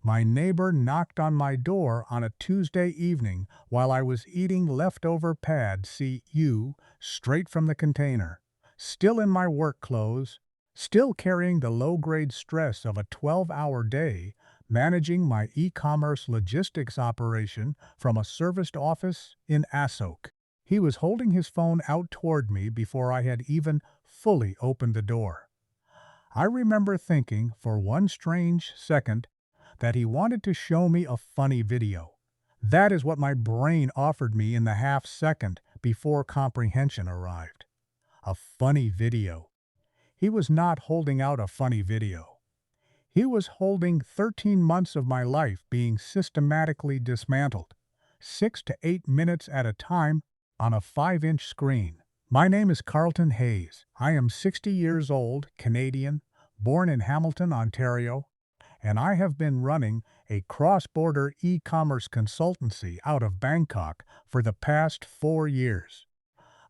My neighbor knocked on my door on a Tuesday evening while I was eating leftover pad see-ew straight from the container, still in my work clothes, still carrying the low-grade stress of a 12-hour day, managing my e-commerce logistics operation from a serviced office in Asoke. He was holding his phone out toward me before I had even fully opened the door. I remember thinking, for one strange second, that he wanted to show me a funny video. That is what my brain offered me in the half-second before comprehension arrived. A funny video. He was not holding out a funny video. He was holding 13 months of my life being systematically dismantled, 6 to 8 minutes at a time, on a 5-inch screen. My name is Carlton Hayes. I am 60 years old, Canadian, born in Hamilton, Ontario, and I have been running a cross-border e-commerce consultancy out of Bangkok for the past 4 years.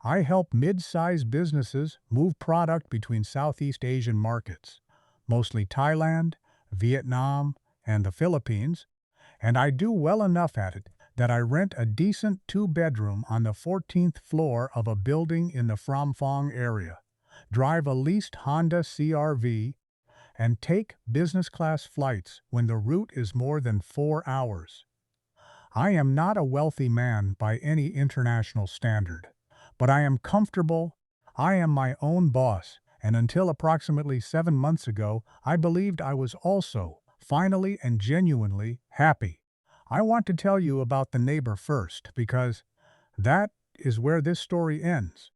I help mid-sized businesses move product between Southeast Asian markets, mostly Thailand, Vietnam, and the Philippines, and I do well enough at it that I rent a decent 2-bedroom on the 14th floor of a building in the Phrom Phong area, drive a leased Honda CR-V, and take business-class flights when the route is more than 4 hours. I am not a wealthy man by any international standard, but I am comfortable. I am my own boss, and until approximately 7 months ago, I believed I was also, finally and genuinely, happy. I want to tell you about the neighbor first, because that is where this story ends,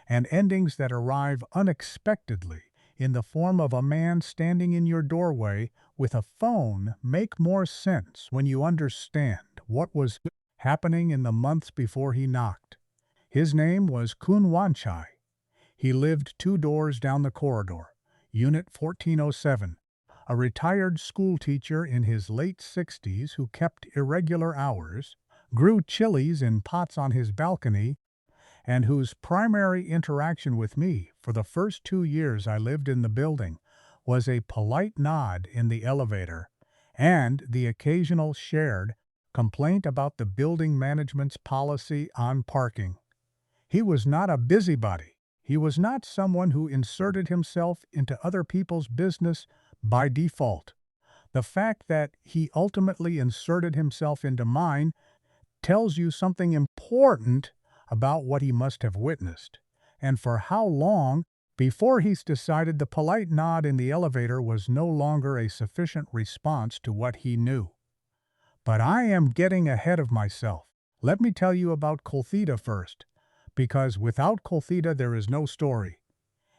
and endings that arrive unexpectedly in the form of a man standing in your doorway with a phone make more sense when you understand what was happening in the months before he knocked. His name was Kun Wanchai. He lived 2 doors down the corridor, Unit 1407, a retired school teacher in his late 60s who kept irregular hours, grew chilies in pots on his balcony, and whose primary interaction with me for the first 2 years I lived in the building was a polite nod in the elevator and the occasional shared complaint about the building management's policy on parking. He was not a busybody. He was not someone who inserted himself into other people's business by default. The fact that he ultimately inserted himself into mine tells you something important about what he must have witnessed, and for how long before he's decided the polite nod in the elevator was no longer a sufficient response to what he knew. But I am getting ahead of myself. Let me tell you about Kulthida first, because without Kulthida there is no story,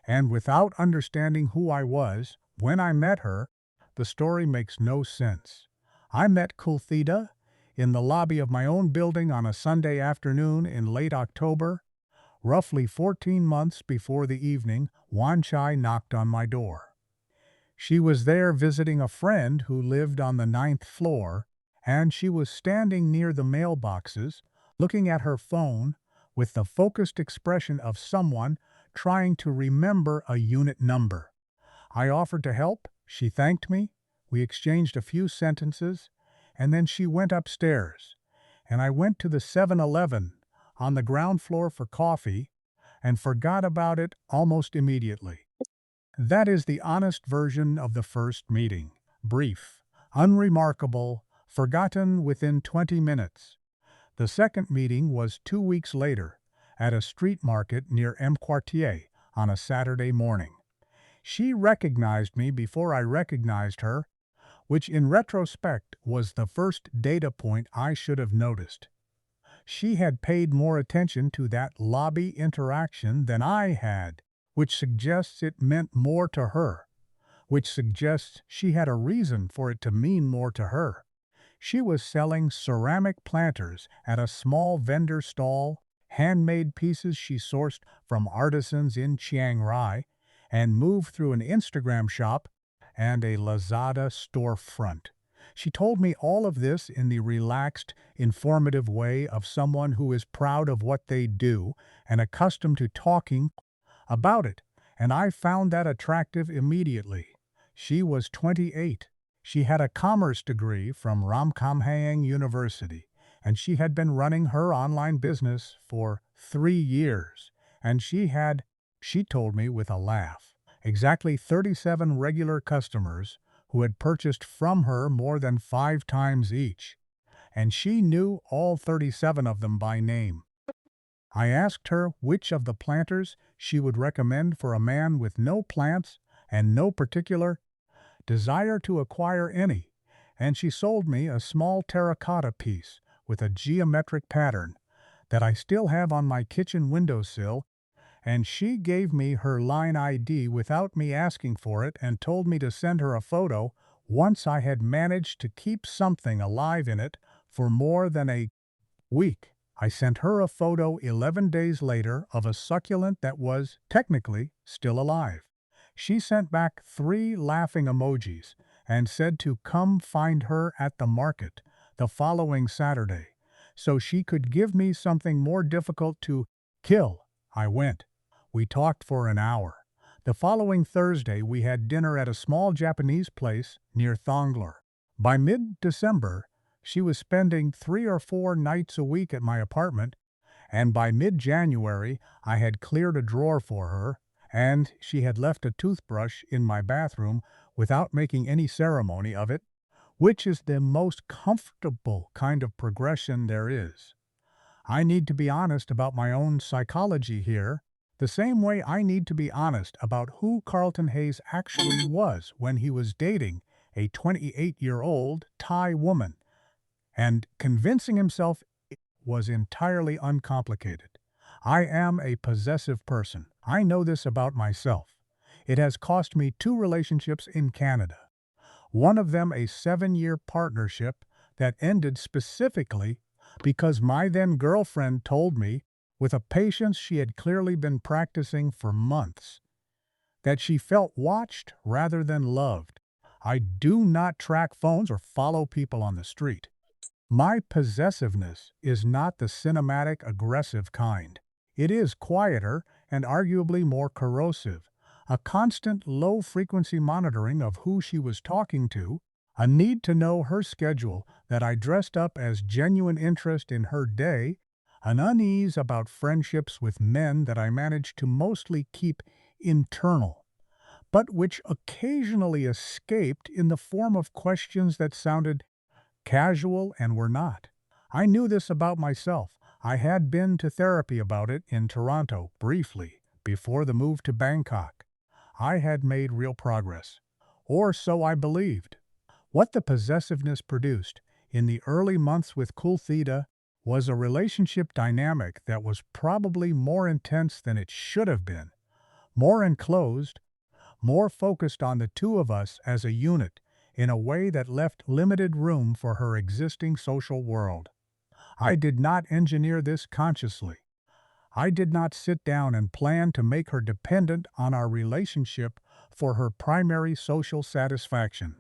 and without understanding who I was when I met her, the story makes no sense. I met Kulthida in the lobby of my own building on a Sunday afternoon in late October, roughly 14 months before the evening Wanchai knocked on my door. She was there visiting a friend who lived on the 9th floor, and she was standing near the mailboxes, looking at her phone with the focused expression of someone trying to remember a unit number. I offered to help, she thanked me, we exchanged a few sentences, and then she went upstairs, and I went to the 7-Eleven on the ground floor for coffee and forgot about it almost immediately. That is the honest version of the first meeting. Brief, unremarkable, forgotten within 20 minutes. The second meeting was 2 weeks later at a street market near M Quartier on a Saturday morning. She recognized me before I recognized her, which in retrospect was the first data point I should have noticed. She had paid more attention to that lobby interaction than I had, which suggests it meant more to her, which suggests she had a reason for it to mean more to her. She was selling ceramic planters at a small vendor stall, handmade pieces she sourced from artisans in Chiang Rai, and moved through an Instagram shop and a Lazada storefront. She told me all of this in the relaxed, informative way of someone who is proud of what they do and accustomed to talking about it, and I found that attractive immediately. She was 28. She had a commerce degree from Ramkhamhaeng University, and she had been running her online business for 3 years. And she told me with a laugh, exactly 37 regular customers who had purchased from her more than 5 times each. And she knew all 37 of them by name. I asked her which of the planters she would recommend for a man with no plants and no particular desire to acquire any, and she sold me a small terracotta piece with a geometric pattern that I still have on my kitchen windowsill, and she gave me her line ID without me asking for it and told me to send her a photo once I had managed to keep something alive in it for more than a week. I sent her a photo 11 days later of a succulent that was, technically, still alive. She sent back 3 laughing emojis and said to come find her at the market the following Saturday, so she could give me something more difficult to kill. I went. We talked for an hour. The following Thursday we had dinner at a small Japanese place near Thonglar. By mid-December, she was spending 3 or 4 nights a week at my apartment, and by mid-January I had cleared a drawer for her, and she had left a toothbrush in my bathroom without making any ceremony of it, which is the most comfortable kind of progression there is. I need to be honest about my own psychology here, the same way I need to be honest about who Carlton Hayes actually was when he was dating a 28-year-old Thai woman, and convincing himself it was entirely uncomplicated. I am a possessive person. I know this about myself. It has cost me 2 relationships in Canada. One of them a 7-year partnership that ended specifically because my then girlfriend told me, with a patience she had clearly been practicing for months, that she felt watched rather than loved. I do not track phones or follow people on the street. My possessiveness is not the cinematic, aggressive kind. It is quieter and arguably more corrosive. A constant low-frequency monitoring of who she was talking to, a need to know her schedule that I dressed up as genuine interest in her day, an unease about friendships with men that I managed to mostly keep internal, but which occasionally escaped in the form of questions that sounded casual and were not. I knew this about myself. I had been to therapy about it in Toronto, briefly, before the move to Bangkok. I had made real progress. Or so I believed. What the possessiveness produced in the early months with Kulthida was a relationship dynamic that was probably more intense than it should have been, more enclosed, more focused on the two of us as a unit, in a way that left limited room for her existing social world. I did not engineer this consciously. I did not sit down and plan to make her dependent on our relationship for her primary social satisfaction.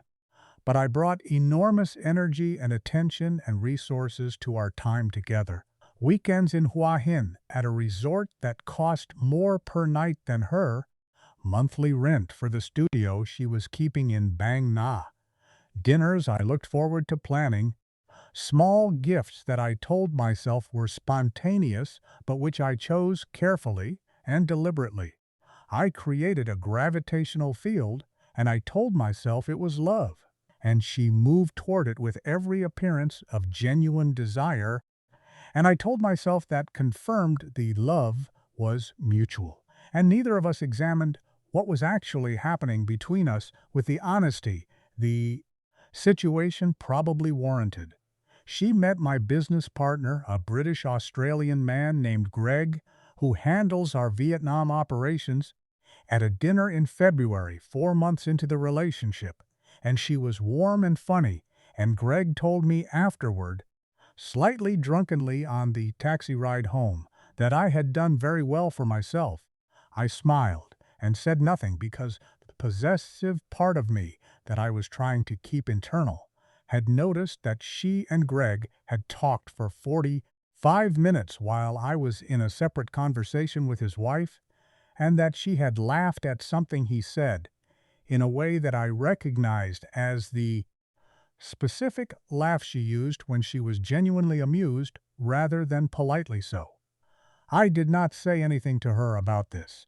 But I brought enormous energy and attention and resources to our time together. Weekends in Hua Hin at a resort that cost more per night than her monthly rent for the studio she was keeping in Bang Na. Dinners I looked forward to planning, small gifts that I told myself were spontaneous but which I chose carefully and deliberately. I created a gravitational field, and I told myself it was love, and she moved toward it with every appearance of genuine desire, and I told myself that confirmed the love was mutual, and neither of us examined what was actually happening between us with the honesty the situation probably warranted. She met my business partner, a British-Australian man named Greg, who handles our Vietnam operations, at a dinner in February, 4 months into the relationship, and she was warm and funny, and Greg told me afterward, slightly drunkenly on the taxi ride home, that I had done very well for myself. I smiled and said nothing because the possessive part of me that I was trying to keep internal had noticed that she and Greg had talked for 45 minutes while I was in a separate conversation with his wife, and that she had laughed at something he said in a way that I recognized as the specific laugh she used when she was genuinely amused rather than politely so. I did not say anything to her about this.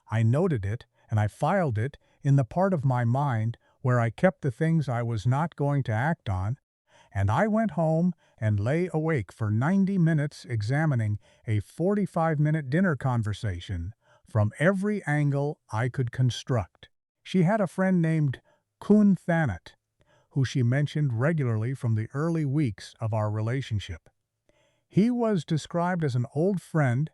I noted it and I filed it in the part of my mind where I kept the things I was not going to act on, and I went home and lay awake for 90 minutes examining a 45-minute dinner conversation from every angle I could construct. She had a friend named Kulthida, who she mentioned regularly from the early weeks of our relationship. He was described as an old friend,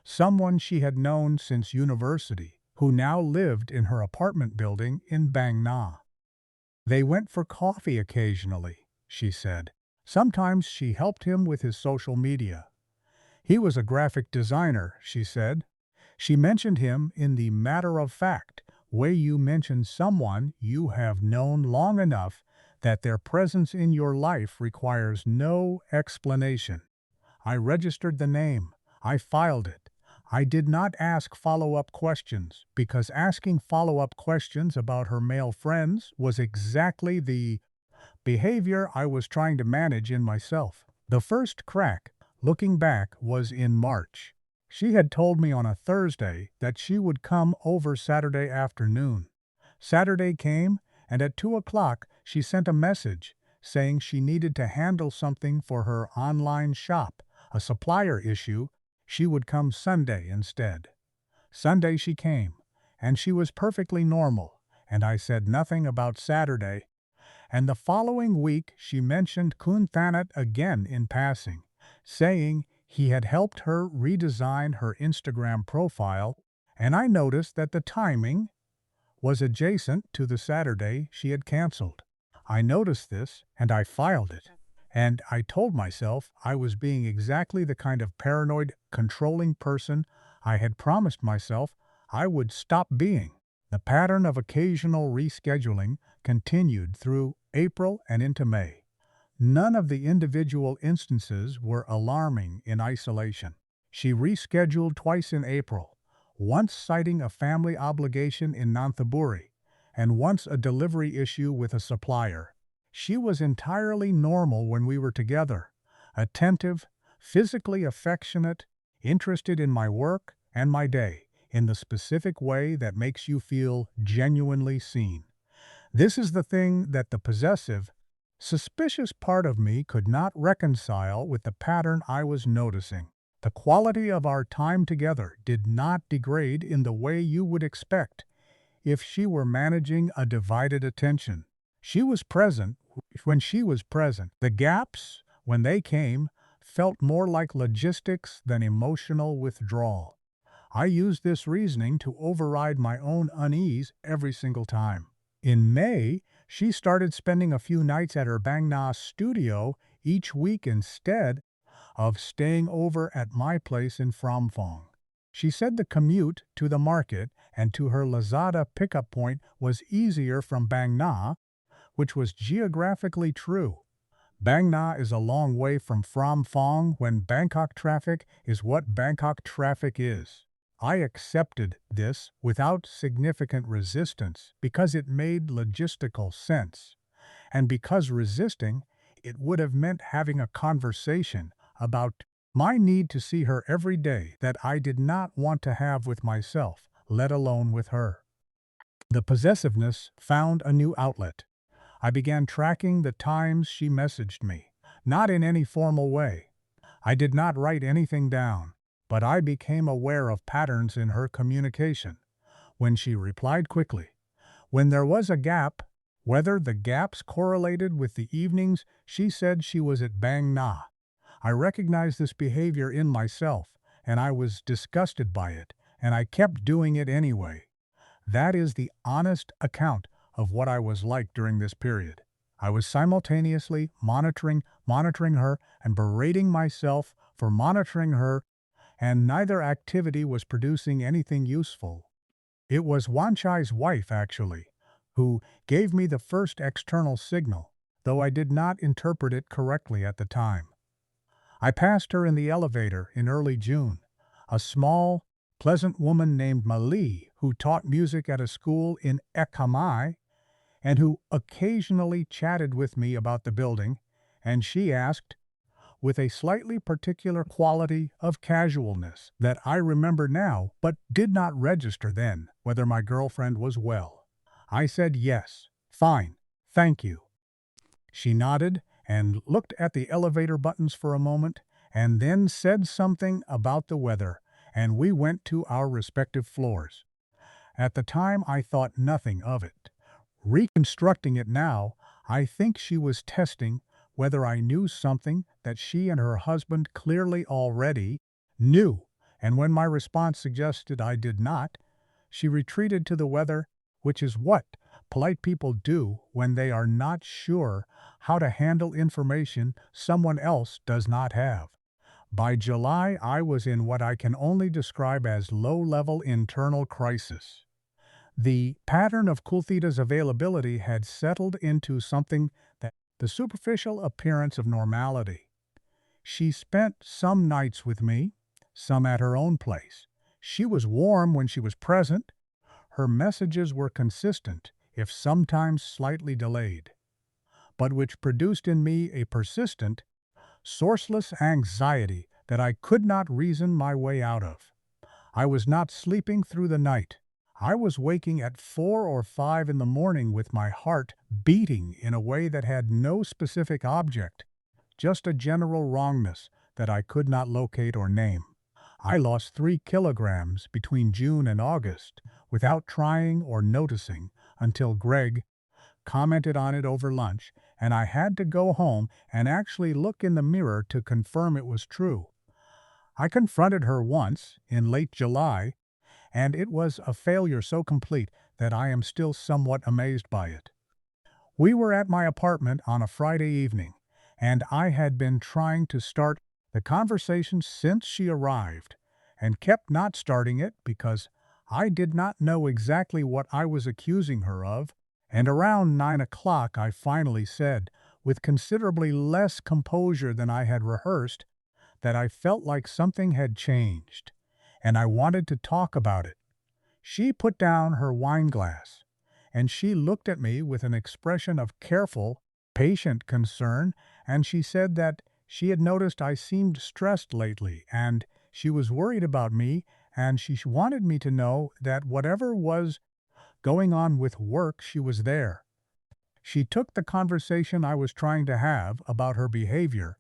someone she had known since university, who now lived in her apartment building in Bangkok. They went for coffee occasionally, she said. Sometimes she helped him with his social media. He was a graphic designer, she said. She mentioned him in the matter-of-fact way you mention someone you have known long enough that their presence in your life requires no explanation. I registered the name. I filed it. I did not ask follow-up questions because asking follow-up questions about her male friends was exactly the behavior I was trying to manage in myself. The first crack, looking back, was in March. She had told me on a Thursday that she would come over Saturday afternoon. Saturday came, and at 2 o'clock she sent a message saying she needed to handle something for her online shop, a supplier issue. She would come Sunday instead. Sunday she came, and she was perfectly normal, and I said nothing about Saturday. And the following week she mentioned Kulthida again in passing, saying he had helped her redesign her Instagram profile, and I noticed that the timing was adjacent to the Saturday she had canceled. I noticed this, and I filed it. And I told myself I was being exactly the kind of paranoid, controlling person I had promised myself I would stop being. The pattern of occasional rescheduling continued through April and into May. None of the individual instances were alarming in isolation. She rescheduled twice in April, once citing a family obligation in Nonthaburi, and once a delivery issue with a supplier. She was entirely normal when we were together, attentive, physically affectionate, interested in my work and my day in the specific way that makes you feel genuinely seen. This is the thing that the possessive, suspicious part of me could not reconcile with the pattern I was noticing. The quality of our time together did not degrade in the way you would expect if she were managing a divided attention. She was present when she was present. The gaps, when they came, felt more like logistics than emotional withdrawal. I used this reasoning to override my own unease every single time. In May, she started spending a few nights at her Bangkok studio each week instead of staying over at my place in Phrom Phong. She said the commute to the market and to her Lazada pickup point was easier from Bangkok, which was geographically true. Bangkok is a long way from Phrom Phong when Bangkok traffic is what Bangkok traffic is. I accepted this without significant resistance because it made logistical sense, and because resisting it would have meant having a conversation about my need to see her every day that I did not want to have with myself, let alone with her. The possessiveness found a new outlet. I began tracking the times she messaged me, not in any formal way. I did not write anything down, but I became aware of patterns in her communication. When she replied quickly, when there was a gap, whether the gaps correlated with the evenings she said she was at Bangkok. I recognized this behavior in myself, and I was disgusted by it, and I kept doing it anyway. That is the honest account of what I was like during this period. I was simultaneously monitoring her and berating myself for monitoring her, and neither activity was producing anything useful. It was Wanchai's wife, actually, who gave me the first external signal, though I did not interpret it correctly at the time. I passed her in the elevator in early June, a small, pleasant woman named Mali who taught music at a school in Ekamai, and who occasionally chatted with me about the building, and she asked, with a slightly particular quality of casualness that I remember now but did not register then, whether my girlfriend was well. I said yes, fine, thank you. She nodded and looked at the elevator buttons for a moment, and then said something about the weather, and we went to our respective floors. At the time I thought nothing of it. Reconstructing it now, I think she was testing whether I knew something that she and her husband clearly already knew, and when my response suggested I did not, she retreated to the weather, which is what polite people do when they are not sure how to handle information someone else does not have. By July, I was in what I can only describe as low-level internal crisis. The pattern of Kulthida's availability had settled into something that the superficial appearance of normality. She spent some nights with me, some at her own place. She was warm when she was present. Her messages were consistent, if sometimes slightly delayed, but which produced in me a persistent, sourceless anxiety that I could not reason my way out of. I was not sleeping through the night. I was waking at 4 or 5 in the morning with my heart beating in a way that had no specific object, just a general wrongness that I could not locate or name. I lost 3 kilograms between June and August without trying or noticing until Greg commented on it over lunch, and I had to go home and actually look in the mirror to confirm it was true. I confronted her once, in late July, and it was a failure so complete that I am still somewhat amazed by it. We were at my apartment on a Friday evening, and I had been trying to start the conversation since she arrived, and kept not starting it because I did not know exactly what I was accusing her of, and around 9 o'clock I finally said, with considerably less composure than I had rehearsed, that I felt like something had changed, and I wanted to talk about it. She put down her wine glass, and she looked at me with an expression of careful, patient concern, and she said that she had noticed I seemed stressed lately, and she was worried about me, and she wanted me to know that whatever was going on with work, she was there. She took the conversation I was trying to have about her behavior,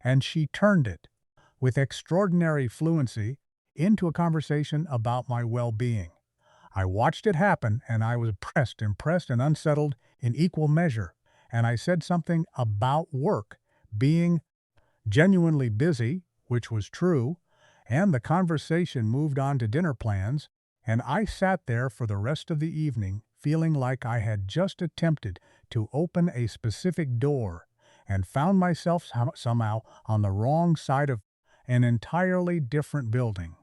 and she turned it, with extraordinary fluency, into a conversation about my well-being. I watched it happen, and I was impressed and unsettled in equal measure, and I said something about work being genuinely busy, which was true, and the conversation moved on to dinner plans, and I sat there for the rest of the evening feeling like I had just attempted to open a specific door and found myself somehow on the wrong side of an entirely different building.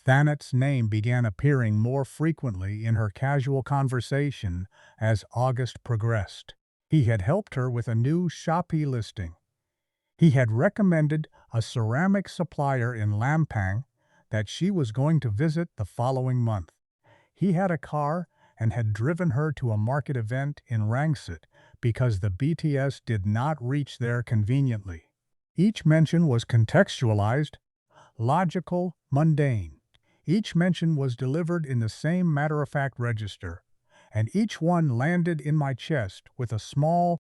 Thanet's name began appearing more frequently in her casual conversation as August progressed. He had helped her with a new Shopee listing. He had recommended a ceramic supplier in Lampang that she was going to visit the following month. He had a car and had driven her to a market event in Rangsit because the BTS did not reach there conveniently. Each mention was contextualized, logical, mundane. Each mention was delivered in the same matter-of-fact register, and each one landed in my chest with a small,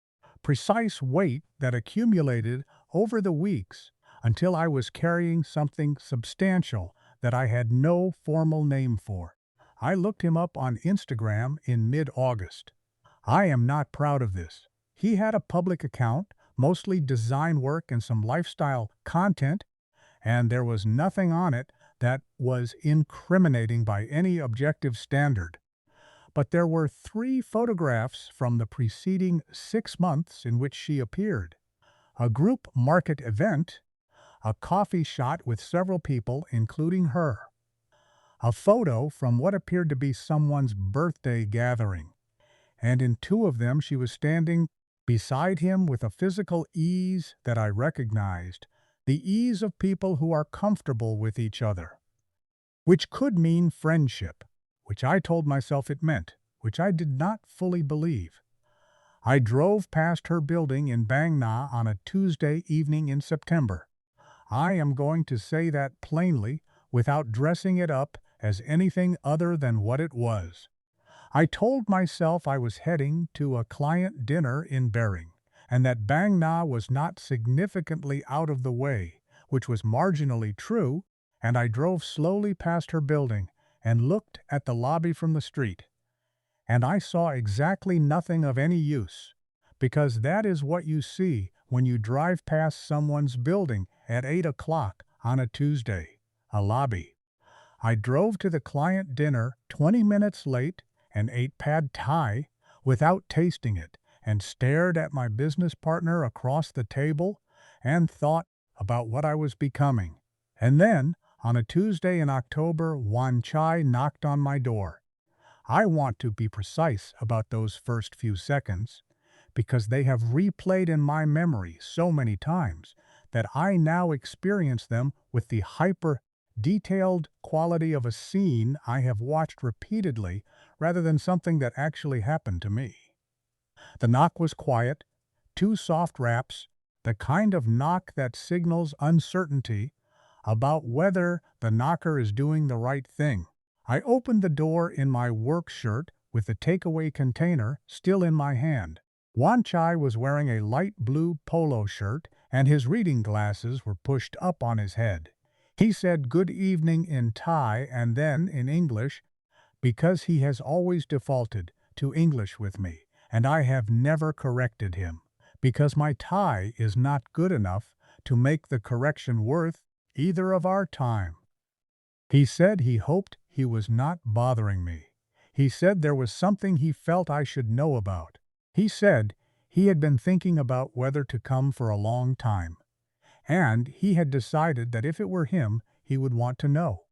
precise weight that accumulated over the weeks until I was carrying something substantial that I had no formal name for. I looked him up on Instagram in mid-August. I am not proud of this. He had a public account, mostly design work and some lifestyle content, and there was nothing on it that was incriminating by any objective standard. But there were 3 photographs from the preceding 6 months in which she appeared. A group market event, a coffee shot with several people, including her, a photo from what appeared to be someone's birthday gathering, and in 2 of them she was standing beside him with a physical ease that I recognized, the ease of people who are comfortable with each other, which could mean friendship, which I told myself it meant, which I did not fully believe. I drove past her building in Bang Na on a Tuesday evening in September. I am going to say that plainly, without dressing it up as anything other than what it was. I told myself I was heading to a client dinner in Bering, and that Bang Na was not significantly out of the way, which was marginally true, and I drove slowly past her building and looked at the lobby from the street. And I saw exactly nothing of any use, because that is what you see when you drive past someone's building at 8 o'clock on a Tuesday, a lobby. I drove to the client dinner 20 minutes late and ate pad thai without tasting it, and stared at my business partner across the table and thought about what I was becoming. And then, on a Tuesday in October, Wan Chai knocked on my door. I want to be precise about those first few seconds, because they have replayed in my memory so many times that I now experience them with the hyper-detailed quality of a scene I have watched repeatedly rather than something that actually happened to me. The knock was quiet, 2 soft raps, the kind of knock that signals uncertainty about whether the knocker is doing the right thing. I opened the door in my work shirt with the takeaway container still in my hand. Wan Chai was wearing a light blue polo shirt, and his reading glasses were pushed up on his head. He said good evening in Thai and then in English, because he has always defaulted to English with me, and I have never corrected him, because my Thai is not good enough to make the correction worth either of our time. He said he hoped he was not bothering me. He said there was something he felt I should know about. He said he had been thinking about whether to come for a long time, and he had decided that if it were him, he would want to know.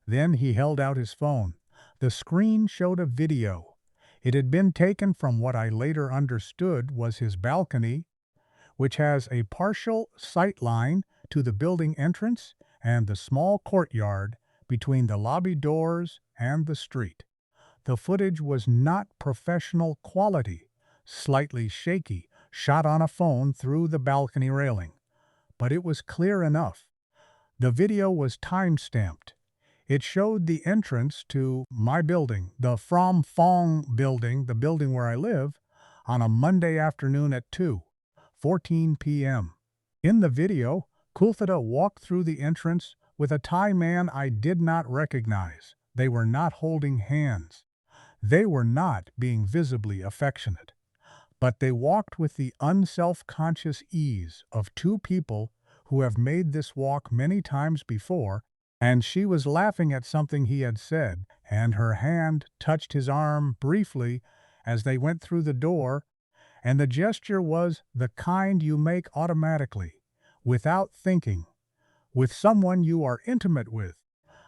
Then he held out his phone. The screen showed a video. It had been taken from what I later understood was his balcony, which has a partial sight line to the building entrance and the small courtyard between the lobby doors and the street. The footage was not professional quality, slightly shaky, shot on a phone through the balcony railing, but it was clear enough. The video was time-stamped. It showed the entrance to my building, the Phrom Phong building, the building where I live, on a Monday afternoon at 2:14 p.m. In the video, Kulthida walked through the entrance with a Thai man I did not recognize. They were not holding hands. They were not being visibly affectionate. But they walked with the unself-conscious ease of 2 people who have made this walk many times before, and she was laughing at something he had said, and her hand touched his arm briefly as they went through the door, and the gesture was the kind you make automatically, without thinking, with someone you are intimate with.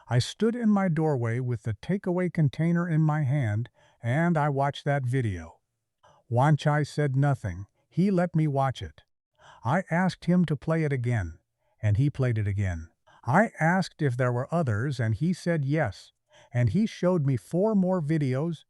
I stood in my doorway with the takeaway container in my hand, and I watched that video. Wan Chai said nothing. He let me watch it. I asked him to play it again, and he played it again. I asked if there were others, and he said yes, and he showed me 4 more videos,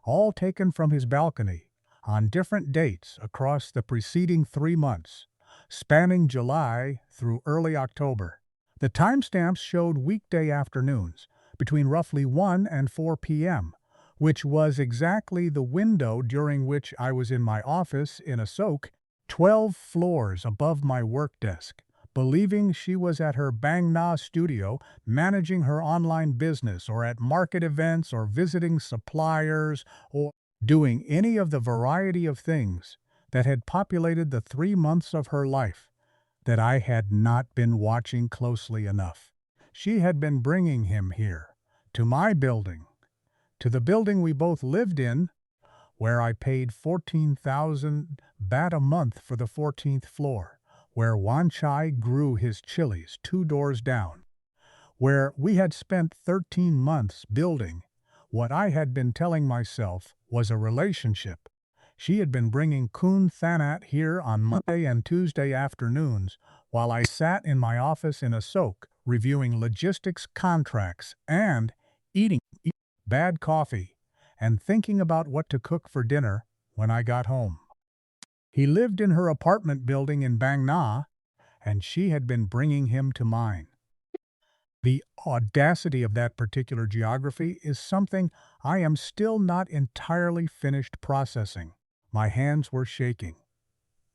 all taken from his balcony, on different dates across the preceding 3 months, spanning July through early October. The timestamps showed weekday afternoons, between roughly 1 and 4 p.m., which was exactly the window during which I was in my office in Asoke, 12 floors above my work desk, believing she was at her Bang Na studio managing her online business or at market events or visiting suppliers or doing any of the variety of things that had populated the 3 months of her life that I had not been watching closely enough. She had been bringing him here, to my building, to the building we both lived in, where I paid 14,000 baht a month for the 14th floor, where Wan Chai grew his chilies 2 doors down, where we had spent 13 months building what I had been telling myself was a relationship. She had been bringing Kun Thanat here on Monday and Tuesday afternoons while I sat in my office in Asoke reviewing logistics contracts and eating bad coffee, and thinking about what to cook for dinner when I got home. He lived in her apartment building in Bang Na, and she had been bringing him to mine. The audacity of that particular geography is something I am still not entirely finished processing. My hands were shaking.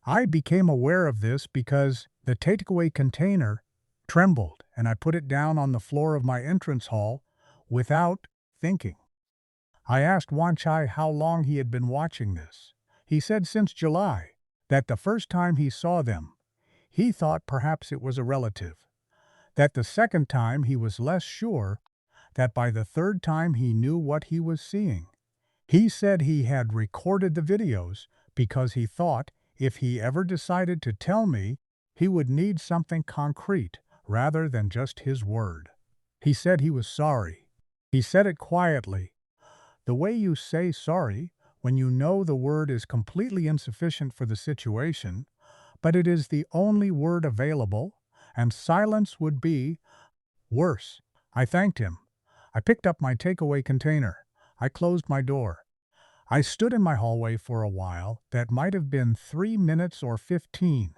I became aware of this because the takeaway container trembled and I put it down on the floor of my entrance hall without thinking. I asked Wanchai how long he had been watching this. He said since July, that the first time he saw them, he thought perhaps it was a relative. That the second time he was less sure, that by the third time he knew what he was seeing. He said he had recorded the videos because he thought if he ever decided to tell me, he would need something concrete rather than just his word. He said he was sorry. He said it quietly. The way you say sorry when you know the word is completely insufficient for the situation, but it is the only word available, and silence would be worse. I thanked him. I picked up my takeaway container. I closed my door. I stood in my hallway for a while that might have been 3 minutes or 15.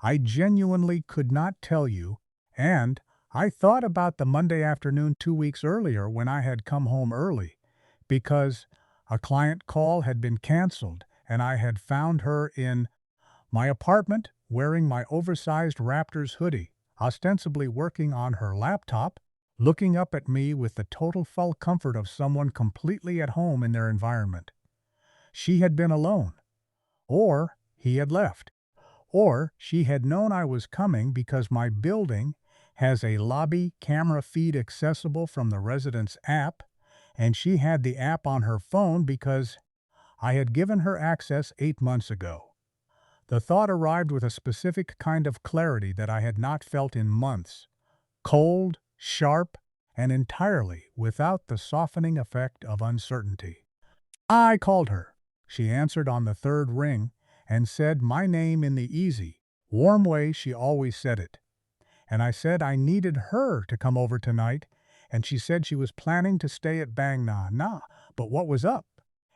I genuinely could not tell you, and I thought about the Monday afternoon 2 weeks earlier when I had come home early, because a client call had been canceled and I had found her in my apartment wearing my oversized Raptors hoodie, ostensibly working on her laptop, looking up at me with the total full comfort of someone completely at home in their environment. She had been alone, or he had left, or she had known I was coming because my building has a lobby camera feed accessible from the residence app, and she had the app on her phone because I had given her access 8 months ago. The thought arrived with a specific kind of clarity that I had not felt in months, cold, sharp, and entirely without the softening effect of uncertainty. I called her. She answered on the third ring and said my name in the easy, warm way she always said it. And I said I needed her to come over tonight, and she said she was planning to stay at Bang Na, but what was up?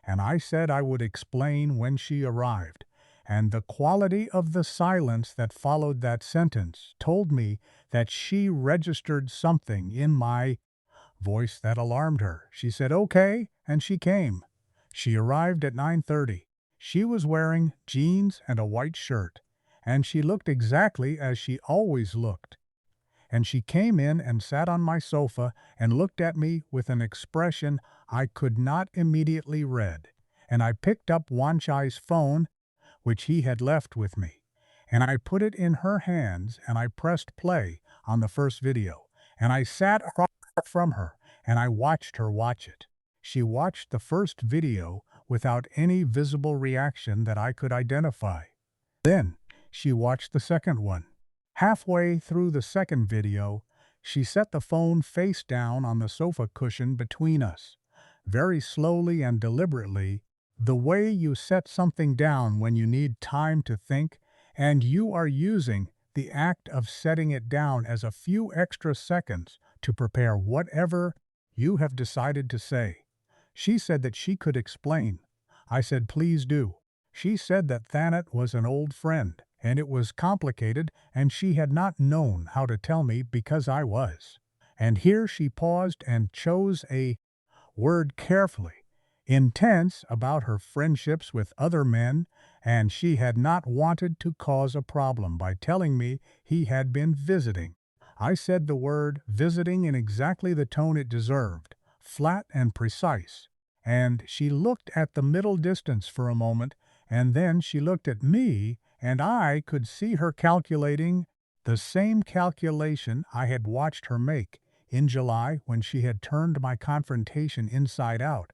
And I said I would explain when she arrived. And the quality of the silence that followed that sentence told me that she registered something in my voice that alarmed her. She said, "Okay," and she came. She arrived at 9:30. She was wearing jeans and a white shirt, and she looked exactly as she always looked. And she came in and sat on my sofa and looked at me with an expression I could not immediately read. And I picked up Wanchai's phone, which he had left with me, and I put it in her hands and I pressed play on the first video, and I sat across from her and I watched her watch it. She watched the first video without any visible reaction that I could identify. Then she watched the second one. Halfway through the second video, she set the phone face down on the sofa cushion between us. Very slowly and deliberately, the way you set something down when you need time to think, and you are using the act of setting it down as a few extra seconds to prepare whatever you have decided to say. She said that she could explain. I said, "Please do." She said that Thanet was an old friend, and it was complicated, and she had not known how to tell me because I was. And here she paused and chose a word carefully, intense about her friendships with other men, and she had not wanted to cause a problem by telling me he had been visiting. I said the word visiting in exactly the tone it deserved, flat and precise, and she looked at the middle distance for a moment, and then she looked at me, and I could see her calculating the same calculation I had watched her make in July when she had turned my confrontation inside out.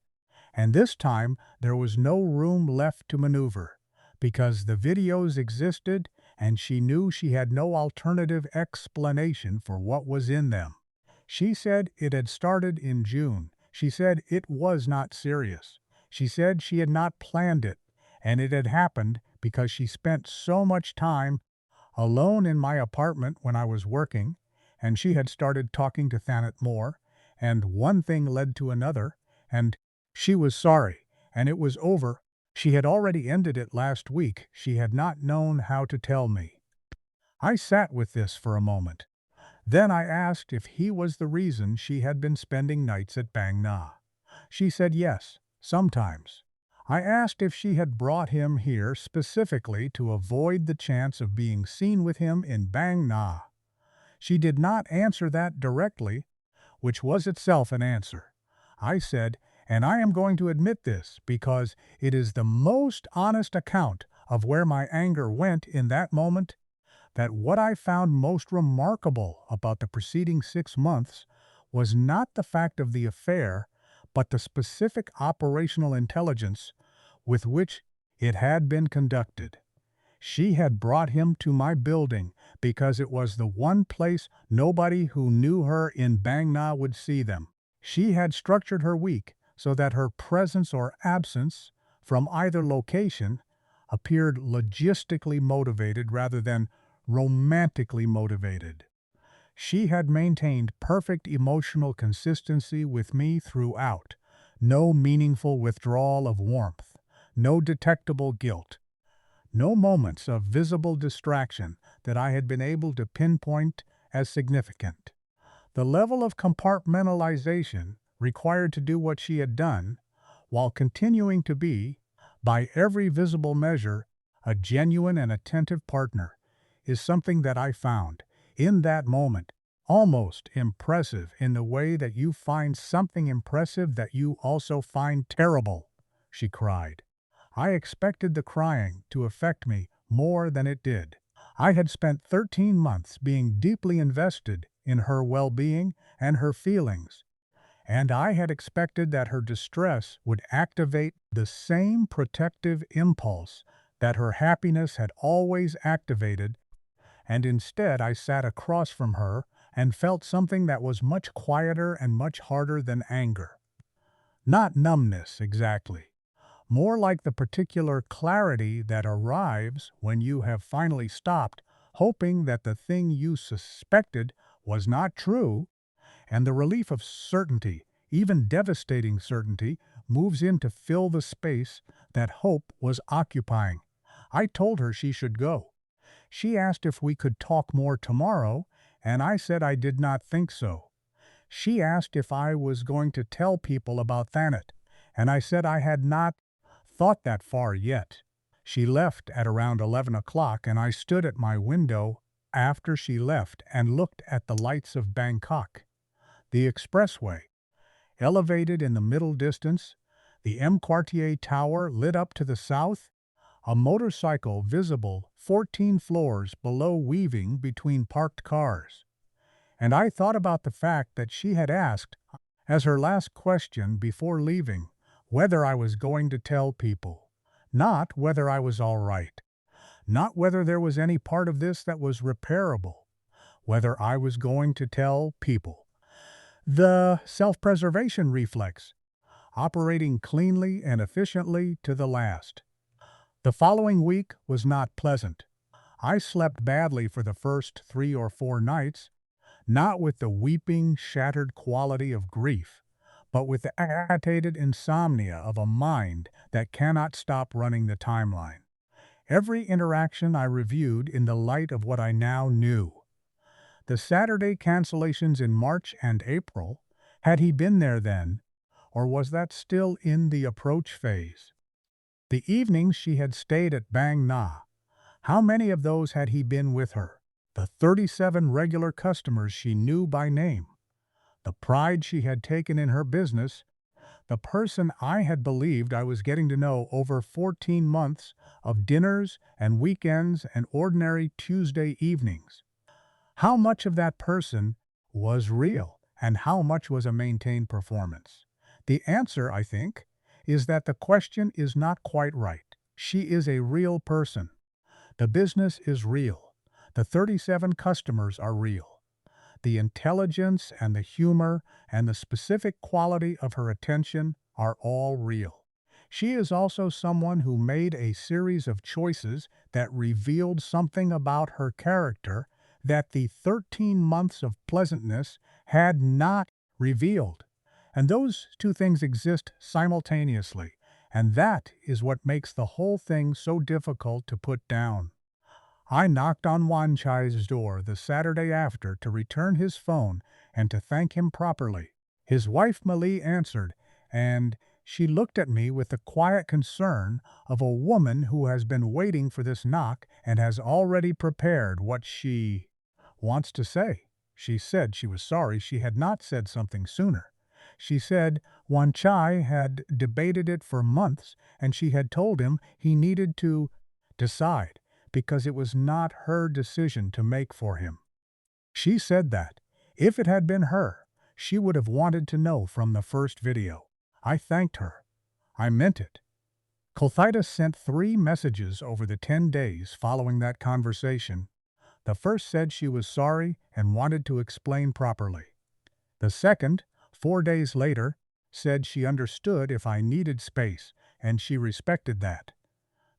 And this time there was no room left to maneuver, because the videos existed and she knew she had no alternative explanation for what was in them. She said it had started in June. She said it was not serious. She said she had not planned it, and it had happened because she spent so much time alone in my apartment when I was working, and she had started talking to Thanet more, and one thing led to another, and She was sorry, and it was over. She had already ended it last week. She had not known how to tell me. I sat with this for a moment. Then I asked if he was the reason she had been spending nights at Bang Na. She said yes, sometimes. I asked if she had brought him here specifically to avoid the chance of being seen with him in Bang Na. She did not answer that directly, which was itself an answer. I said, and I am going to admit this because it is the most honest account of where my anger went in that moment, that what I found most remarkable about the preceding 6 months was not the fact of the affair, but the specific operational intelligence with which it had been conducted. She had brought him to my building because it was the one place nobody who knew her in Bang Na would see them. She had structured her week so that her presence or absence from either location appeared logistically motivated rather than romantically motivated. She had maintained perfect emotional consistency with me throughout. No meaningful withdrawal of warmth, no detectable guilt, no moments of visible distraction that I had been able to pinpoint as significant. The level of compartmentalization required to do what she had done, while continuing to be, by every visible measure, a genuine and attentive partner, is something that I found, in that moment, almost impressive in the way that you find something impressive that you also find terrible, she cried. I expected the crying to affect me more than it did. I had spent 13 months being deeply invested in her well-being and her feelings, and I had expected that her distress would activate the same protective impulse that her happiness had always activated, and instead I sat across from her and felt something that was much quieter and much harder than anger. Not numbness, exactly. More like the particular clarity that arrives when you have finally stopped hoping that the thing you suspected was not true, and the relief of certainty, even devastating certainty, moves in to fill the space that hope was occupying. I told her she should go. She asked if we could talk more tomorrow, and I said I did not think so. She asked if I was going to tell people about Thanet, and I said I had not thought that far yet. She left at around 11 o'clock, and I stood at my window after she left and looked at the lights of Bangkok. The expressway, elevated in the middle distance, the M Quartier Tower lit up to the south, a motorcycle visible 14 floors below weaving between parked cars. And I thought about the fact that she had asked, as her last question before leaving, whether I was going to tell people, not whether I was all right, not whether there was any part of this that was repairable, whether I was going to tell people. The self-preservation reflex, operating cleanly and efficiently to the last. The following week was not pleasant. I slept badly for the first 3 or 4 nights, not with the weeping, shattered quality of grief, but with the agitated insomnia of a mind that cannot stop running the timeline. Every interaction I reviewed in the light of what I now knew. The Saturday cancellations in March and April, had he been there then, or was that still in the approach phase? The evenings she had stayed at Bang Na, how many of those had he been with her? The 37 regular customers she knew by name, the pride she had taken in her business, the person I had believed I was getting to know over 14 months of dinners and weekends and ordinary Tuesday evenings. How much of that person was real and how much was a maintained performance? The answer, I think, is that the question is not quite right. She is a real person. The business is real. The 37 customers are real. The intelligence and the humor and the specific quality of her attention are all real. She is also someone who made a series of choices that revealed something about her character that the 13 months of pleasantness had not revealed. And those two things exist simultaneously, and that is what makes the whole thing so difficult to put down. I knocked on Wan Chai's door the Saturday after to return his phone and to thank him properly. His wife Mali answered, and she looked at me with the quiet concern of a woman who has been waiting for this knock and has already prepared what she wants to say. She said she was sorry she had not said something sooner. She said Wan Chai had debated it for months and she had told him he needed to decide because it was not her decision to make for him. She said that, if it had been her, she would have wanted to know from the first video. I thanked her. I meant it. Kulthida sent 3 messages over the 10 days following that conversation. The first said she was sorry and wanted to explain properly. The second, 4 days later, said she understood if I needed space, and she respected that.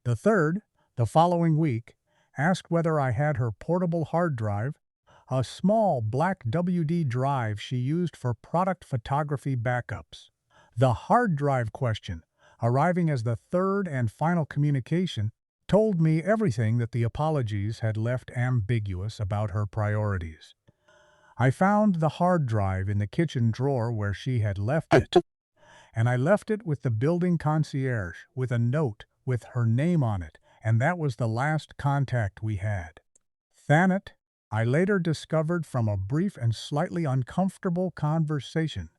The third, the following week, asked whether I had her portable hard drive, a small black WD drive she used for product photography backups. The hard drive question, arriving as the third and final communication, told me everything that the apologies had left ambiguous about her priorities. I found the hard drive in the kitchen drawer where she had left it, and I left it with the building concierge with a note with her name on it, and that was the last contact we had. Thanet, I later discovered from a brief and slightly uncomfortable conversation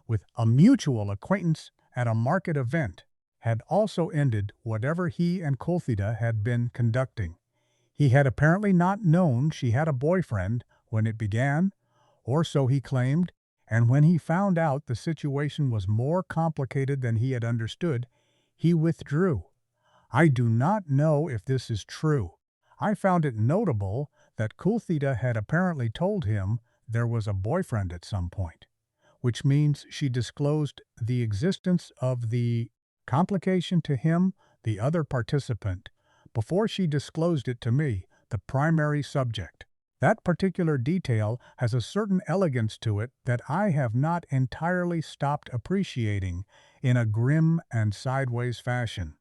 with a mutual acquaintance at a market event, had also ended whatever he and Kulthida had been conducting. He had apparently not known she had a boyfriend when it began, or so he claimed, and when he found out the situation was more complicated than he had understood, he withdrew. I do not know if this is true. I found it notable that Kulthida had apparently told him there was a boyfriend at some point, which means she disclosed the existence of the complication to him, the other participant, before she disclosed it to me, the primary subject. That particular detail has a certain elegance to it that I have not entirely stopped appreciating in a grim and sideways fashion.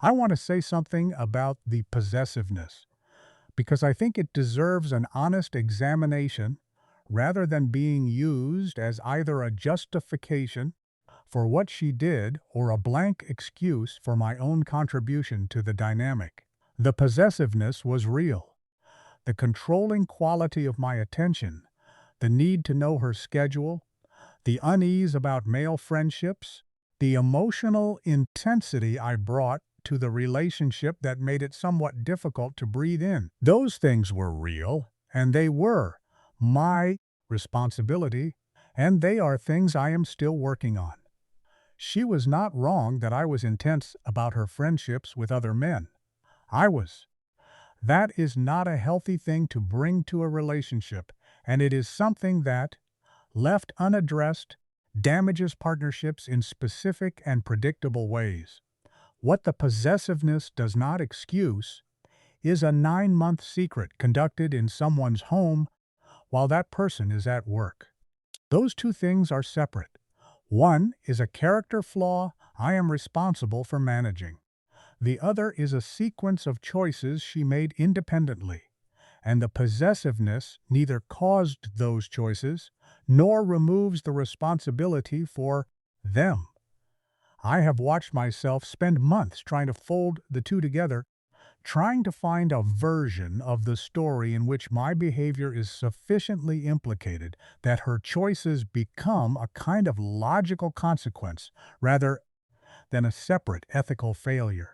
I want to say something about the possessiveness, because I think it deserves an honest examination rather than being used as either a justification for what she did or a blank excuse for my own contribution to the dynamic. The possessiveness was real. The controlling quality of my attention, the need to know her schedule, the unease about male friendships, the emotional intensity I brought to the relationship that made it somewhat difficult to breathe in. Those things were real, and they were my responsibility, and they are things I am still working on. She was not wrong that I was intense about her friendships with other men. I was. That is not a healthy thing to bring to a relationship, and it is something that, left unaddressed, damages partnerships in specific and predictable ways. What the possessiveness does not excuse is a 9-month secret conducted in someone's home while that person is at work. Those two things are separate. One is a character flaw I am responsible for managing. The other is a sequence of choices she made independently, and the possessiveness neither caused those choices nor removes the responsibility for them. I have watched myself spend months trying to fold the two together, trying to find a version of the story in which my behavior is sufficiently implicated that her choices become a kind of logical consequence rather than a separate ethical failure.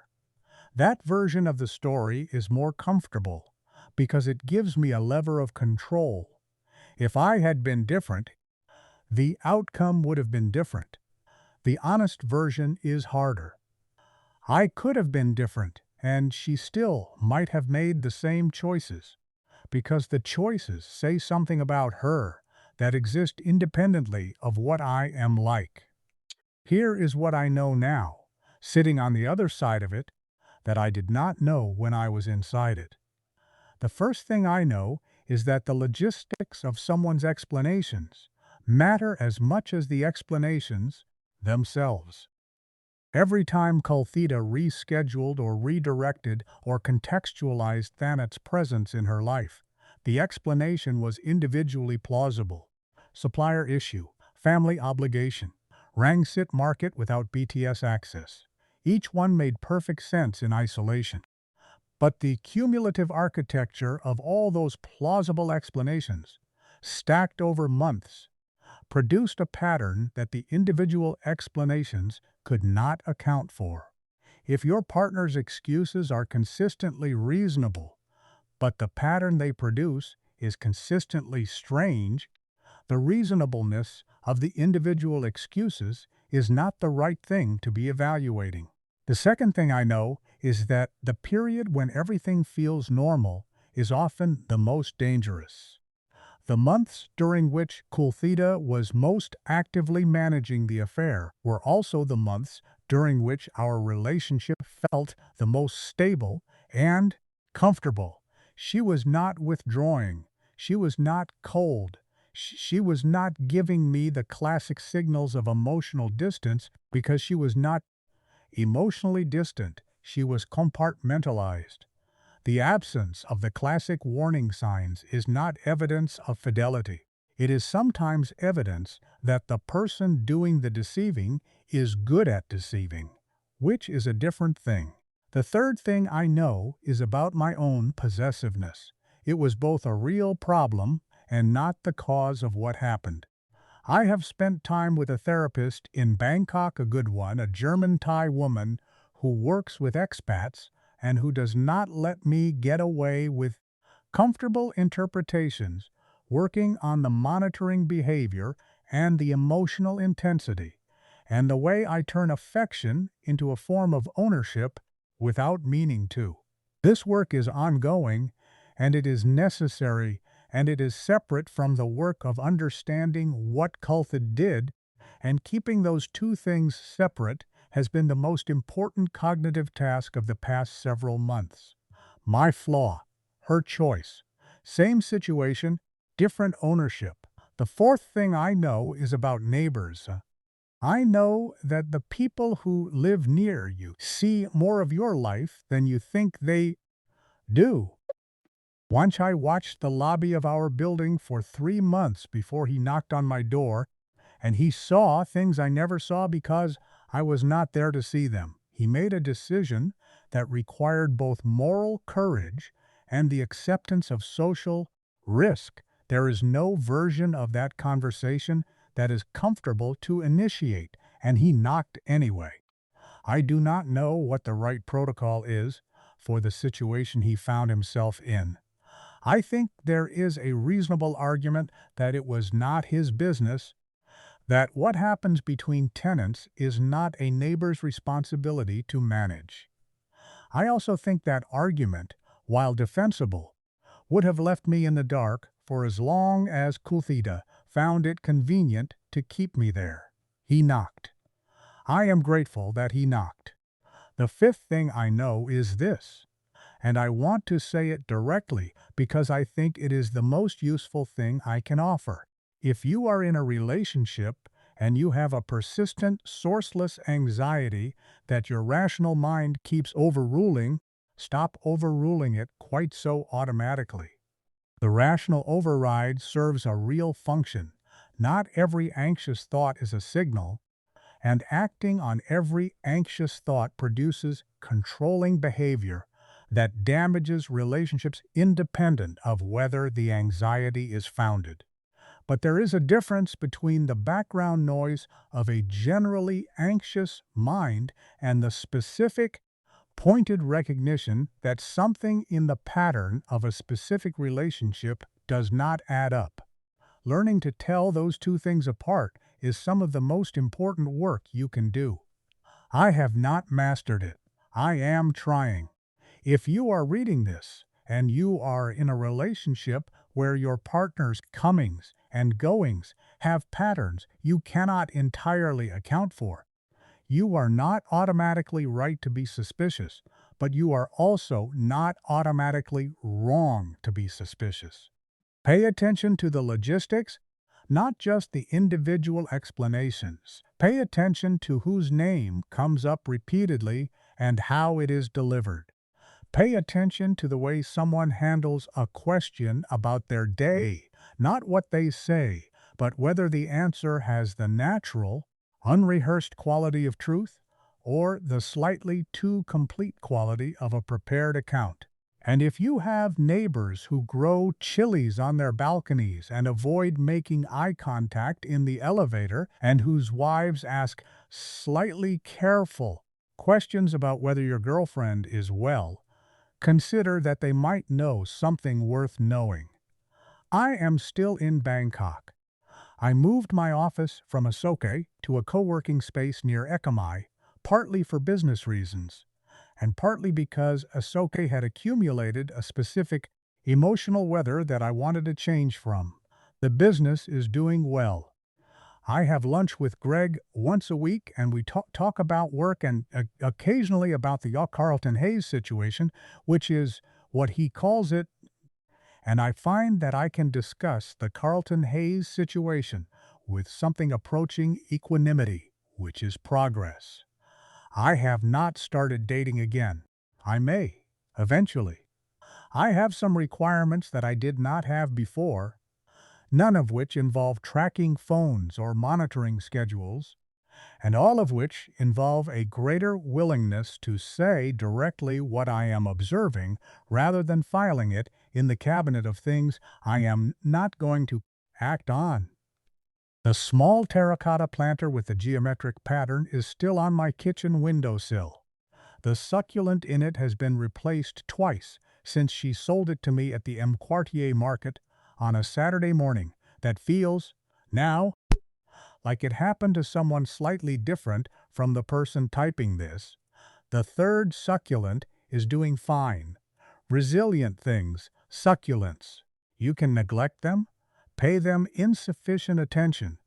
That version of the story is more comfortable because it gives me a lever of control. If I had been different, the outcome would have been different. The honest version is harder. I could have been different, and she still might have made the same choices, because the choices say something about her that exist independently of what I am like. Here is what I know now, sitting on the other side of it, that I did not know when I was inside it. The first thing I know is that the logistics of someone's explanations, matter as much as the explanations themselves. Every time Kulthida rescheduled or redirected or contextualized Thanat's presence in her life, the explanation was individually plausible. Supplier issue, family obligation, Rangsit market without BTS access. Each one made perfect sense in isolation. But the cumulative architecture of all those plausible explanations, stacked over months, produced a pattern that the individual explanations could not account for. If your partner's excuses are consistently reasonable, but the pattern they produce is consistently strange, the reasonableness of the individual excuses is not the right thing to be evaluating. The second thing I know is that the period when everything feels normal is often the most dangerous. The months during which Kulthida was most actively managing the affair were also the months during which our relationship felt the most stable and comfortable. She was not withdrawing. She was not cold. She was not giving me the classic signals of emotional distance because she was not emotionally distant. She was compartmentalized. The absence of the classic warning signs is not evidence of fidelity. It is sometimes evidence that the person doing the deceiving is good at deceiving, which is a different thing. The third thing I know is about my own possessiveness. It was both a real problem and not the cause of what happened. I have spent time with a therapist in Bangkok, a good one, a German Thai woman who works with expats and who does not let me get away with comfortable interpretations, working on the monitoring behavior and the emotional intensity, and the way I turn affection into a form of ownership without meaning to. This work is ongoing, and it is necessary, and it is separate from the work of understanding what Kulthida did, and keeping those two things separate has been the most important cognitive task of the past several months. My flaw, her choice. Same situation, different ownership. The fourth thing I know is about neighbors. I know that the people who live near you see more of your life than you think they do. Once I watched the lobby of our building for 3 months before he knocked on my door, and he saw things I never saw because I was not there to see them. He made a decision that required both moral courage and the acceptance of social risk. There is no version of that conversation that is comfortable to initiate, and he knocked anyway. I do not know what the right protocol is for the situation he found himself in. I think there is a reasonable argument that it was not his business, that what happens between tenants is not a neighbor's responsibility to manage. I also think that argument, while defensible, would have left me in the dark for as long as Kulthida found it convenient to keep me there. He knocked. I am grateful that he knocked. The fifth thing I know is this, and I want to say it directly because I think it is the most useful thing I can offer. If you are in a relationship and you have a persistent, sourceless anxiety that your rational mind keeps overruling, stop overruling it quite so automatically. The rational override serves a real function. Not every anxious thought is a signal, and acting on every anxious thought produces controlling behavior that damages relationships independent of whether the anxiety is founded. But there is a difference between the background noise of a generally anxious mind and the specific, pointed recognition that something in the pattern of a specific relationship does not add up. Learning to tell those two things apart is some of the most important work you can do. I have not mastered it. I am trying. If you are reading this and you are in a relationship where your partner's comings and goings have patterns you cannot entirely account for, you are not automatically right to be suspicious, but you are also not automatically wrong to be suspicious. Pay attention to the logistics, not just the individual explanations. Pay attention to whose name comes up repeatedly and how it is delivered. Pay attention to the way someone handles a question about their day, not what they say, but whether the answer has the natural, unrehearsed quality of truth or the slightly too complete quality of a prepared account. And if you have neighbors who grow chilies on their balconies and avoid making eye contact in the elevator, and whose wives ask slightly careful questions about whether your girlfriend is well, consider that they might know something worth knowing. I am still in Bangkok. I moved my office from Asoke to a co-working space near Ekamai, partly for business reasons, and partly because Asoke had accumulated a specific emotional weather that I wanted to change from. The business is doing well. I have lunch with Greg once a week, and we talk about work and occasionally about the Carlton Hayes situation, which is what he calls it, and I find that I can discuss the Carlton Hayes situation with something approaching equanimity, which is progress. I have not started dating again. I may, eventually. I have some requirements that I did not have before, none of which involve tracking phones or monitoring schedules, and all of which involve a greater willingness to say directly what I am observing rather than filing it in the cabinet of things I am not going to act on. The small terracotta planter with the geometric pattern is still on my kitchen windowsill. The succulent in it has been replaced twice since she sold it to me at the M. Quartier market on a Saturday morning that feels, now, like it happened to someone slightly different from the person typing this. The third succulent is doing fine. Resilient things, succulents. You can neglect them, pay them insufficient attention,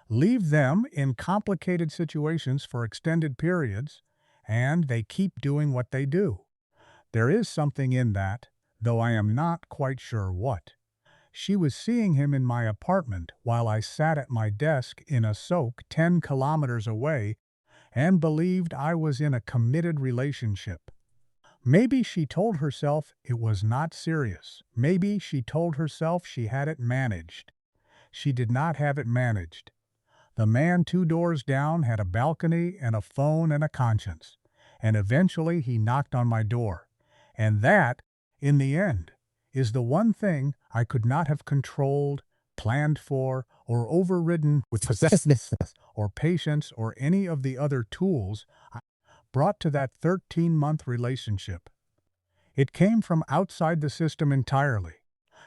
leave them in complicated situations for extended periods, and they keep doing what they do. There is something in that, though I am not quite sure what. She was seeing him in my apartment while I sat at my desk in Asoke 10 kilometers away and believed I was in a committed relationship. Maybe she told herself it was not serious. Maybe she told herself she had it managed. She did not have it managed. The man 2 doors down had a balcony and a phone and a conscience, and eventually he knocked on my door. And that, in the end, is the one thing I could not have controlled, planned for, or overridden with possessiveness or patience or any of the other tools I brought to that 13-month relationship. It came from outside the system entirely.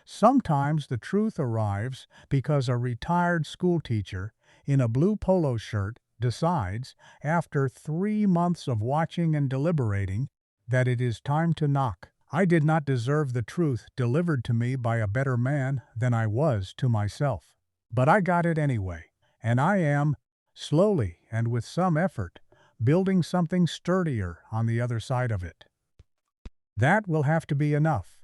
Sometimes the truth arrives because a retired schoolteacher in a blue polo shirt decides, after 3 months of watching and deliberating, that it is time to knock. I did not deserve the truth delivered to me by a better man than I was to myself. But I got it anyway, and I am, slowly and with some effort, building something sturdier on the other side of it. That will have to be enough.